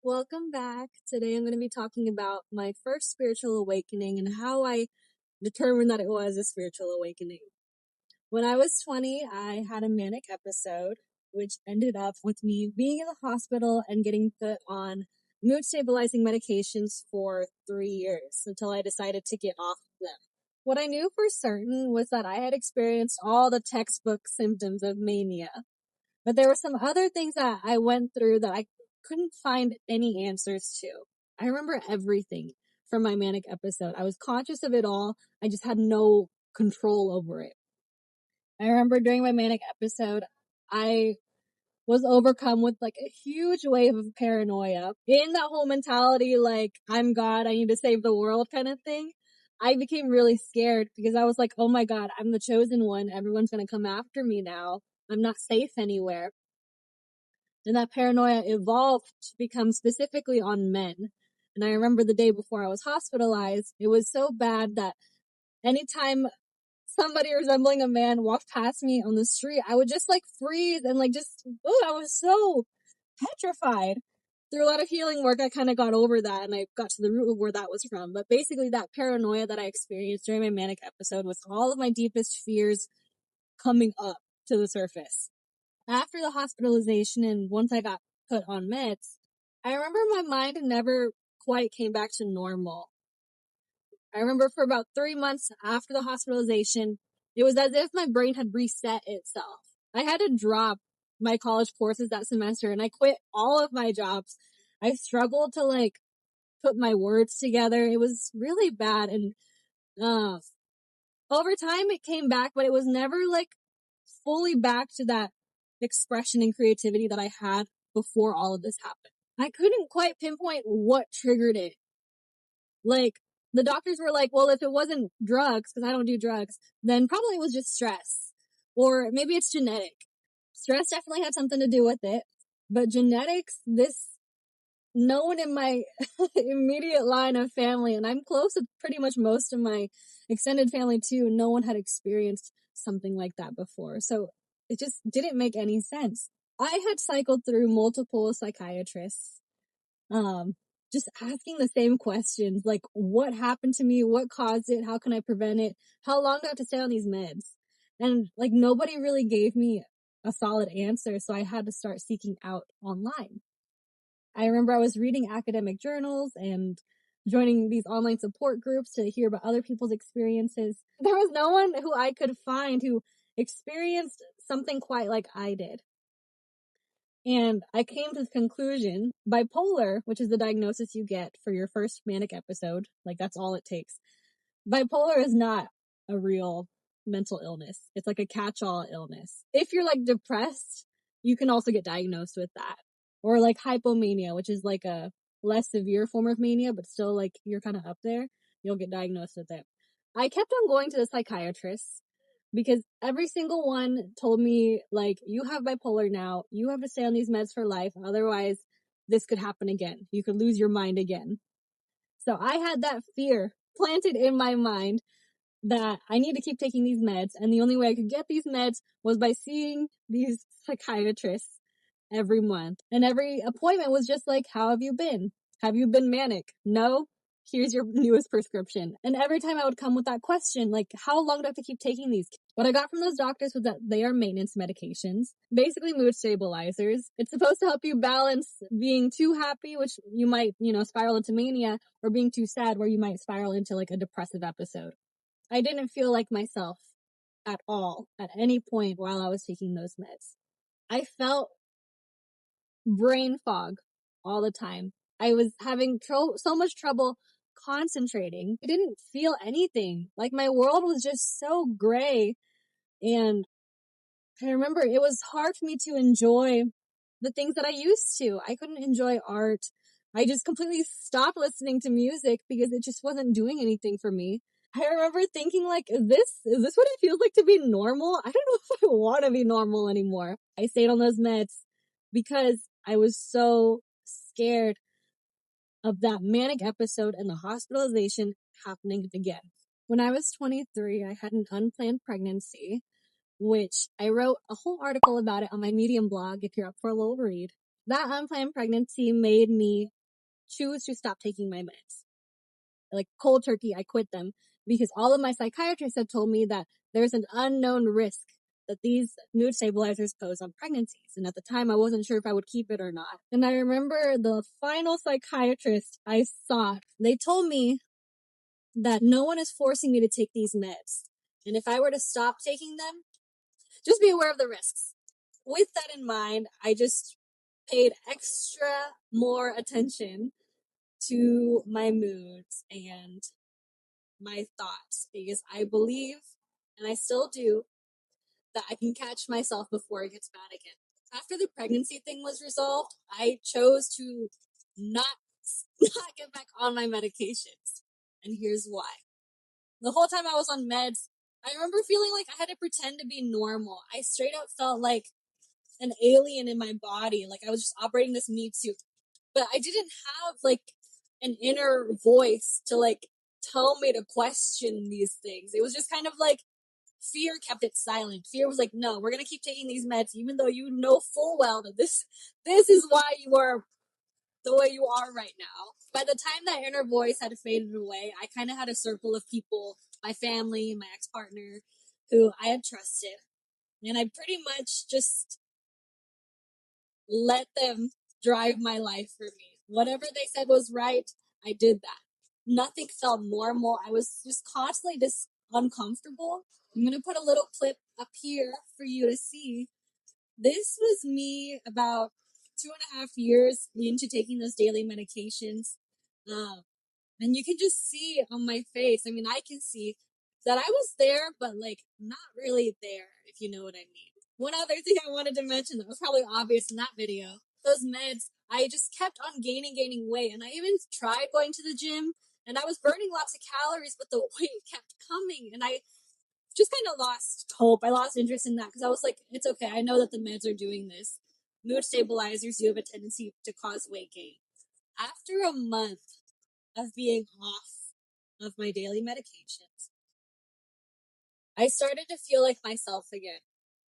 Welcome back. Today I'm going to be talking about my first spiritual awakening and how I determined that it was a spiritual awakening. When I was 20, I had a manic episode, which ended up with me being in the hospital and getting put on mood stabilizing medications for 3 years until I decided to get off of them. What I knew for certain was that I had experienced all the textbook symptoms of mania. But there were some other things that I went through that I couldn't find any answers to. I remember everything from my manic episode. I was conscious of it all. I just had no control over it. I remember during my manic episode, I was overcome with like a huge wave of paranoia. In that whole mentality, like, I'm God, I need to save the world kind of thing. I became really scared because I was like, oh my God, I'm the chosen one. Everyone's going to come after me now. I'm not safe anywhere. And that paranoia evolved to become specifically on men. And I remember the day before I was hospitalized, it was so bad that anytime somebody resembling a man walked past me on the street, I would just like freeze and I was so petrified. Through a lot of healing work, I kind of got over that and I got to the root of where that was from. But basically that paranoia that I experienced during my manic episode was all of my deepest fears coming up to the surface. After the hospitalization and once I got put on meds, I remember my mind never quite came back to normal. I remember for about 3 months after the hospitalization, it was as if my brain had reset itself. I had to drop my college courses that semester and I quit all of my jobs. I struggled to put my words together. It was really bad. And, over time it came back, but it was never fully back to that expression and creativity that I had before all of this happened. I couldn't quite pinpoint what triggered it. The doctors were like, well, if it wasn't drugs, because I don't do drugs, then probably it was just stress. Or maybe it's genetic. Stress definitely had something to do with it. But genetics, no one in my immediate line of family, and I'm close with pretty much most of my extended family too, no one had experienced something like that before. So it just didn't make any sense. I had cycled through multiple psychiatrists, just asking the same questions, like what happened to me, what caused it, how can I prevent it, how long do I have to stay on these meds? And nobody really gave me a solid answer, so I had to start seeking out online. I remember I was reading academic journals and joining these online support groups to hear about other people's experiences. There was no one who I could find who experienced something quite like I did. And I came to the conclusion, bipolar, which is the diagnosis you get for your first manic episode, that's all it takes. Bipolar is not a real mental illness. It's like a catch-all illness. If you're depressed, you can also get diagnosed with that. Or hypomania, which is a less severe form of mania, but still you're kind of up there. You'll get diagnosed with it. I kept on going to the psychiatrist because every single one told me, you have bipolar now. You have to stay on these meds for life. Otherwise, this could happen again. You could lose your mind again. So I had that fear planted in my mind that I need to keep taking these meds. And the only way I could get these meds was by seeing these psychiatrists every month. And every appointment was just how have you been? Have you been manic? No? Here's your newest prescription. And every time I would come with that question, how long do I have to keep taking these? What I got from those doctors was that they are maintenance medications, basically mood stabilizers. It's supposed to help you balance being too happy, which you might, spiral into mania, or being too sad, where you might spiral into a depressive episode. I didn't feel like myself at all at any point while I was taking those meds. I felt brain fog all the time. I was having so much trouble concentrating. I didn't feel anything. My world was just so gray. And I remember it was hard for me to enjoy the things that I used to. I couldn't enjoy art. I just completely stopped listening to music because it just wasn't doing anything for me. I remember thinking is this what it feels like to be normal? I don't know if I want to be normal anymore. I stayed on those meds because I was so scared of that manic episode and the hospitalization happening again. When I was 23, I had an unplanned pregnancy, which I wrote a whole article about it on my Medium blog if you're up for a little read. That unplanned pregnancy made me choose to stop taking my meds. Like cold turkey, I quit them because all of my psychiatrists had told me that there's an unknown risk that these mood stabilizers pose on pregnancies. And at the time, I wasn't sure if I would keep it or not. And I remember the final psychiatrist I saw, they told me that no one is forcing me to take these meds. And if I were to stop taking them, just be aware of the risks. With that in mind, I just paid extra more attention to my moods and my thoughts because I believe, and I still do, that I can catch myself before it gets bad again. After the pregnancy thing was resolved, I chose to not get back on my medications. And here's why. The whole time I was on meds, I remember feeling like I had to pretend to be normal. I straight up felt like an alien in my body, like I was just operating this meat suit. But I didn't have like an inner voice to like tell me to question these things. It was just kind of like fear kept it silent. Fear was like, no, we're gonna keep taking these meds, even though you know full well that this is why you are the way you are right now. By the time that inner voice had faded away, I kind of had a circle of people, my family, my ex-partner, who I had trusted. And I pretty much just let them drive my life for me. Whatever they said was right, I did that. Nothing felt normal. I was just constantly just uncomfortable. I'm going to put a little clip up here for you to see. This was me about 2.5 years into taking those daily medications. And you can just see on my face, I mean, I can see that I was there, but like not really there, if you know what I mean. One other thing I wanted to mention that was probably obvious in that video, those meds, I just kept on gaining weight. And I even tried going to the gym and I was burning lots of calories, but the weight kept coming. And I just kind of lost hope. I lost interest in that because I was like, it's okay. I know that the meds are doing this. Mood stabilizers do have a tendency to cause weight gain. After a month of being off of my daily medications, I started to feel like myself again.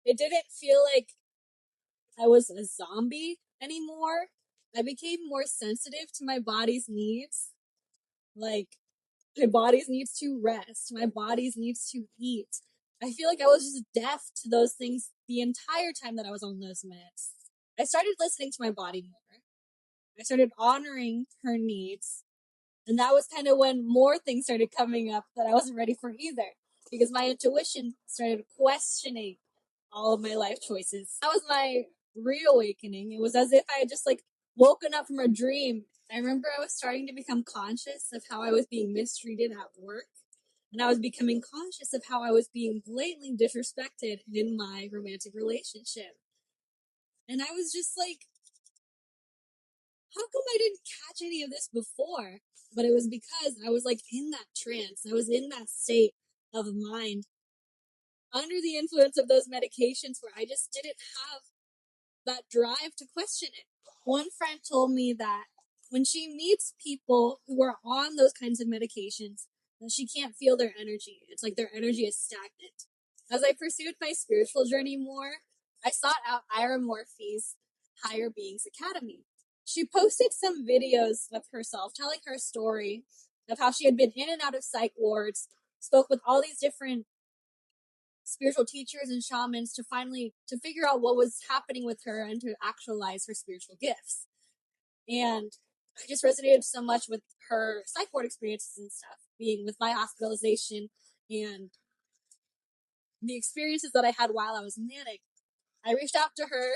It didn't feel like I was a zombie anymore. I became more sensitive to my body's needs. Like, my body's needs to rest. My body's needs to eat. I feel like I was just deaf to those things the entire time that I was on those meds. I started listening to my body more. I started honoring her needs. And that was kind of when more things started coming up that I wasn't ready for either. Because my intuition started questioning all of my life choices. That was my reawakening. It was as if I had just like woken up from a dream. I remember I was starting to become conscious of how I was being mistreated at work. And I was becoming conscious of how I was being blatantly disrespected in my romantic relationship. And I was just like, how come I didn't catch any of this before? But it was because I was like in that trance. I was in that state of mind under the influence of those medications where I just didn't have that drive to question it. One friend told me that when she meets people who are on those kinds of medications, that she can't feel their energy. It's like their energy is stagnant. As I pursued my spiritual journey more, I sought out Ira Morphy's Higher Beings Academy. She posted some videos of herself telling her story of how she had been in and out of psych wards, spoke with all these different spiritual teachers and shamans to figure out what was happening with her and to actualize her spiritual gifts. And I just resonated so much with her psych ward experiences and stuff, being with my hospitalization and the experiences that I had while I was manic. I reached out to her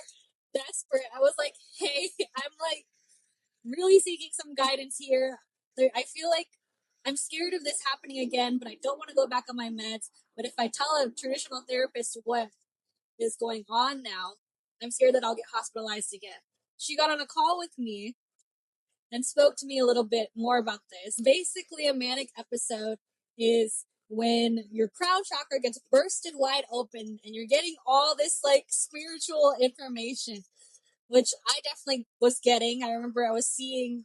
desperate. I was like, hey, I'm like really seeking some guidance here. I feel like I'm scared of this happening again, but I don't want to go back on my meds. But if I tell a traditional therapist what is going on now, I'm scared that I'll get hospitalized again. She got on a call with me and spoke to me a little bit more about this. Basically, a manic episode is when your crown chakra gets bursted wide open and you're getting all this like spiritual information, which I definitely was getting. I remember I was seeing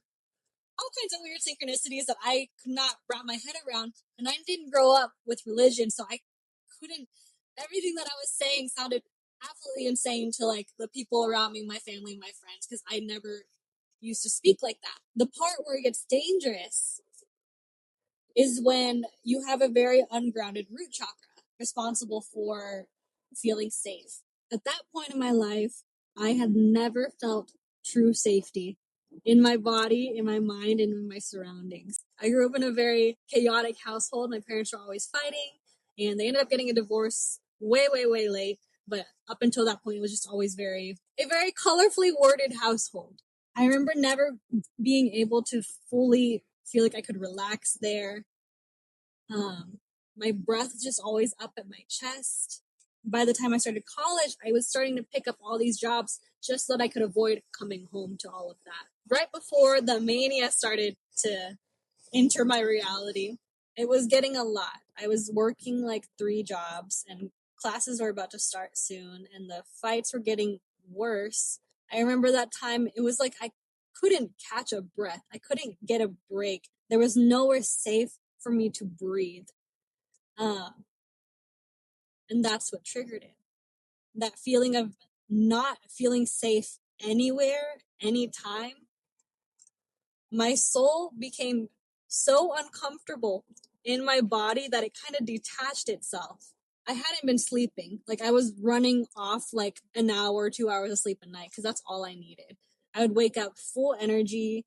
all kinds of weird synchronicities that I could not wrap my head around. And I didn't grow up with religion, so I couldn't, everything that I was saying sounded absolutely insane to like the people around me, my family, my friends, because I never used to speak like that. The part where it gets dangerous is when you have a very ungrounded root chakra responsible for feeling safe. At that point in my life, I had never felt true safety in my body, in my mind, and in my surroundings. I grew up in a very chaotic household. My parents were always fighting, and they ended up getting a divorce way, way, way late. But up until that point, it was just always a very colorfully worded household. I remember never being able to fully feel like I could relax there. My breath was just always up at my chest. By the time I started college, I was starting to pick up all these jobs just so that I could avoid coming home to all of that. Right before the mania started to enter my reality, it was getting a lot. I was working like 3 jobs, and classes were about to start soon, and the fights were getting worse. I remember that time, it was like I couldn't catch a breath. I couldn't get a break. There was nowhere safe for me to breathe. And that's what triggered it. That feeling of not feeling safe anywhere, anytime. My soul became so uncomfortable in my body that it kind of detached itself. I hadn't been sleeping. Like, I was running off like an hour, 2 hours of sleep a night because that's all I needed. I would wake up full energy,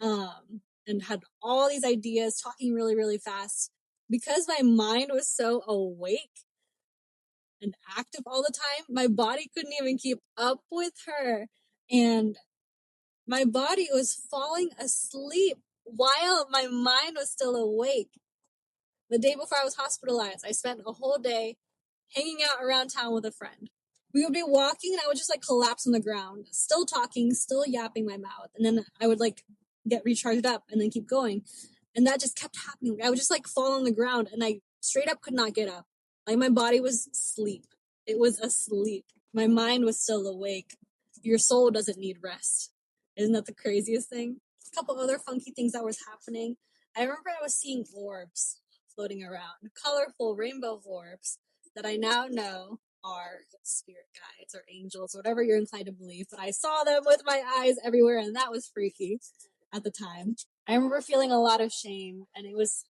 and had all these ideas, talking really, really fast. Because my mind was so awake and active all the time, my body couldn't even keep up with her. And my body was falling asleep while my mind was still awake. The day before I was hospitalized, I spent a whole day hanging out around town with a friend. We would be walking and I would just like collapse on the ground, still talking, still yapping my mouth. And then I would like get recharged up and then keep going. And that just kept happening. I would just like fall on the ground and I straight up could not get up. Like, my body was asleep. It was asleep. My mind was still awake. Your soul doesn't need rest. Isn't that the craziest thing? A couple other funky things that was happening. I remember I was seeing orbs floating around, colorful rainbow orbs that I now know are spirit guides or angels, whatever you're inclined to believe. But I saw them with my eyes everywhere, and that was freaky at the time. I remember feeling a lot of shame, and it was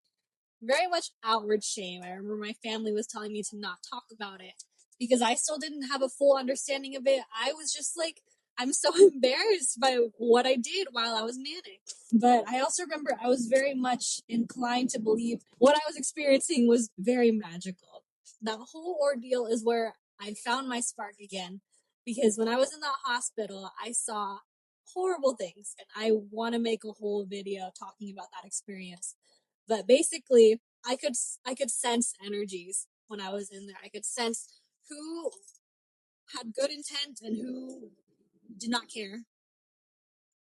very much outward shame. I remember my family was telling me to not talk about it because I still didn't have a full understanding of it. I was just like, I'm so embarrassed by what I did while I was manic. But I also remember I was very much inclined to believe what I was experiencing was very magical. That whole ordeal is where I found my spark again, because when I was in the hospital, I saw horrible things, and I want to make a whole video talking about that experience. But basically, I could sense energies when I was in there. I could sense who had good intent and who did not care.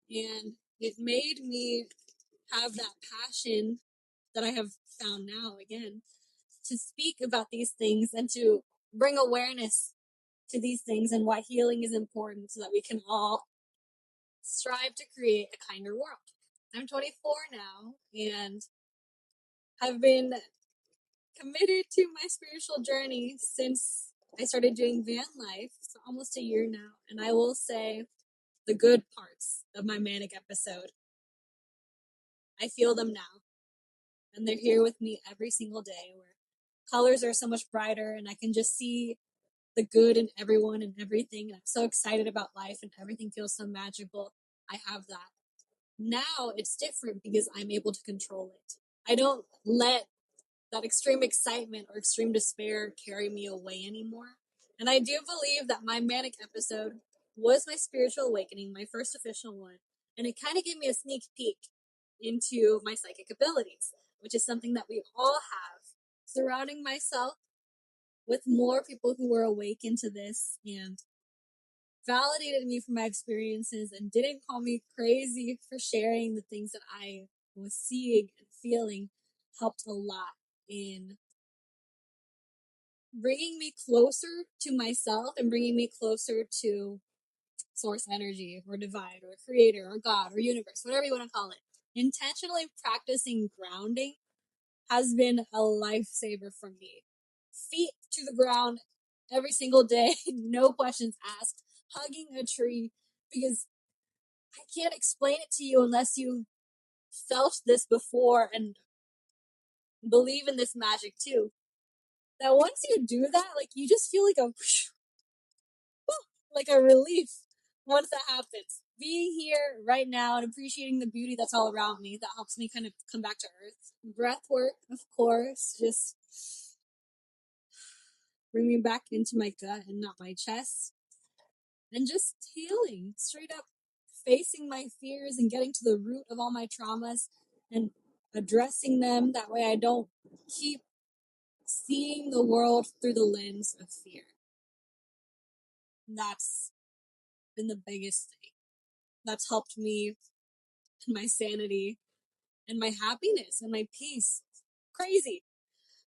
And it made me have that passion that I have found now again to speak about these things and to bring awareness to these things and why healing is important so that we can all strive to create a kinder world. I'm 24 now and have been committed to my spiritual journey since I started doing van life, so almost a year now. And I will say the good parts of my manic episode, I feel them now. And they're here with me every single day, where colors are so much brighter and I can just see the good in everyone and everything. And I'm so excited about life and everything feels so magical. I have that. Now it's different because I'm able to control it. I don't let that extreme excitement or extreme despair carry me away anymore. And I do believe that my manic episode was my spiritual awakening, my first official one. And it kind of gave me a sneak peek into my psychic abilities, which is something that we all have. Surrounding myself with more people who were awakened to this and validated me for my experiences and didn't call me crazy for sharing the things that I was seeing and feeling helped a lot in bringing me closer to myself and bringing me closer to source energy or divine or creator or God or universe, whatever you want to call it. Intentionally practicing grounding has been a lifesaver for me. Feet to the ground every single day, no questions asked, hugging a tree, because I can't explain it to you unless you felt this before and believe in this magic too. That once you do that, like, you just feel like a relief once that happens. Being here right now and appreciating the beauty that's all around me, that helps me kind of come back to earth. Breath work, of course, just bring me back into my gut and not my chest. And just healing, straight up facing my fears and getting to the root of all my traumas and addressing them. That way I don't keep seeing the world through the lens of fear. That's been the biggest thing. That's helped me in my sanity and my happiness and my peace. Crazy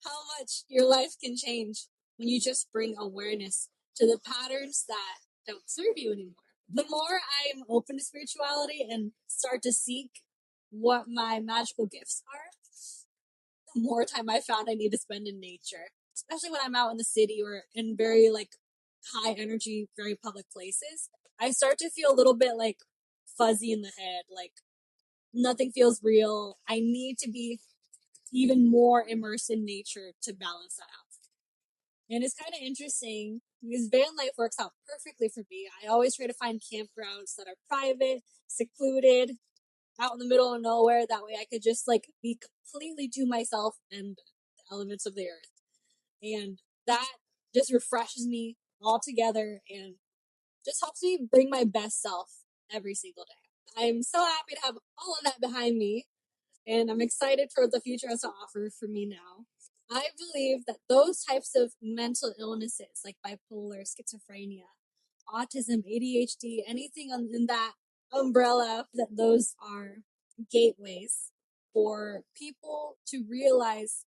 how much your life can change when you just bring awareness to the patterns that don't serve you anymore. The more I'm open to spirituality and start to seek what my magical gifts are, the more time I found I need to spend in nature, especially when I'm out in the city or in very high energy, very public places. I start to feel a little bit fuzzy in the head, like nothing feels real. I need to be even more immersed in nature to balance that out. And it's kind of interesting because van life works out perfectly for me. I always try to find campgrounds that are private, secluded, out in the middle of nowhere. That way I could just be completely to myself and the elements of the earth. And that just refreshes me altogether and just helps me bring my best self every single day. I'm so happy to have all of that behind me, and I'm excited for what the future has to offer for me now. I believe that those types of mental illnesses like bipolar, schizophrenia, autism, ADHD, anything in that umbrella, that those are gateways for people to realize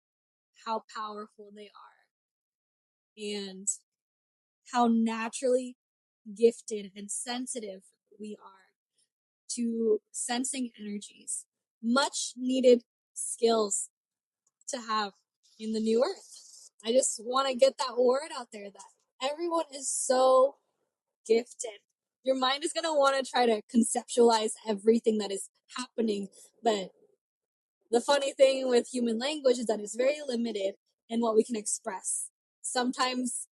how powerful they are and how naturally gifted and sensitive we are to sensing energies. Much needed skills to have in the new earth. I just want to get that word out there that everyone is so gifted. Your mind is going to want to try to conceptualize everything that is happening, but the funny thing with human language is that it's very limited in what we can express. Sometimes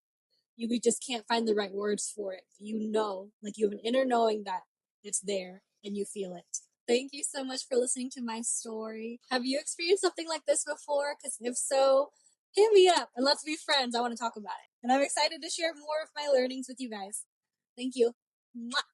you just can't find the right words for it. You have an inner knowing that it's there and you feel it. Thank you so much for listening to my story. Have you experienced something like this before? Because if so, hit me up and let's be friends. I want to talk about it. And I'm excited to share more of my learnings with you guys. Thank you. Mwah.